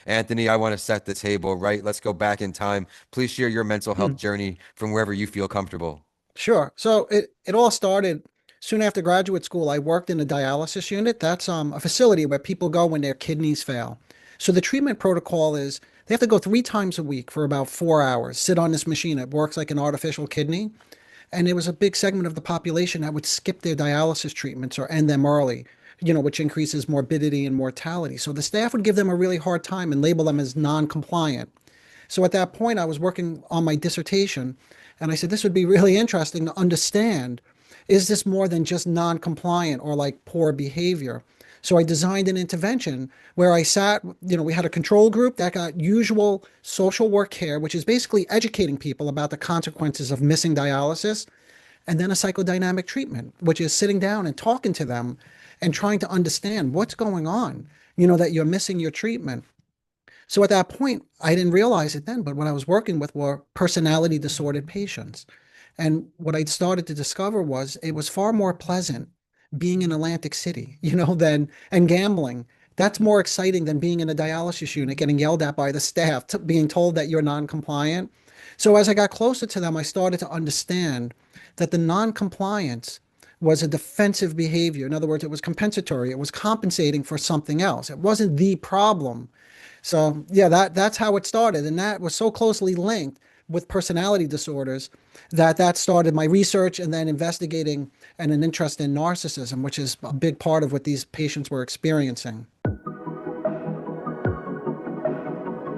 Anthony, I want to set the table, right? Let's go back in time. Please share your mental Hmm. health journey from wherever you feel comfortable. Sure. So it all started soon after graduate school. I worked in a dialysis unit. That's a facility where people go when their kidneys fail. So the treatment protocol is they have to go 3 times a week for about 4 hours, sit on this machine. It works like an artificial kidney. And there was a big segment of the population that would skip their dialysis treatments or end them early, which increases morbidity and mortality. So the staff would give them a really hard time and label them as non-compliant. So at that point, I was working on my dissertation, and I said, this would be really interesting to understand. Is this more than just non-compliant or like poor behavior? So I designed an intervention where I sat, we had a control group that got usual social work care, which is basically educating people about the consequences of missing dialysis, and then a psychodynamic treatment, which is sitting down and talking to them and trying to understand what's going on, that you're missing your treatment. So at that point, I didn't realize it then, but what I was working with were personality disordered patients. And what I started to discover was it was far more pleasant being in Atlantic City, than and gambling. That's more exciting than being in a dialysis unit, getting yelled at by the staff, being told that you're non-compliant. So as I got closer to them, I started to understand that the non-compliance was a defensive behavior. In other words, it was compensatory. It was compensating for something else. It wasn't the problem. So yeah, that's how it started, and that was so closely linked with personality disorders that started my research and then investigating and an interest in narcissism, which is a big part of what these patients were experiencing.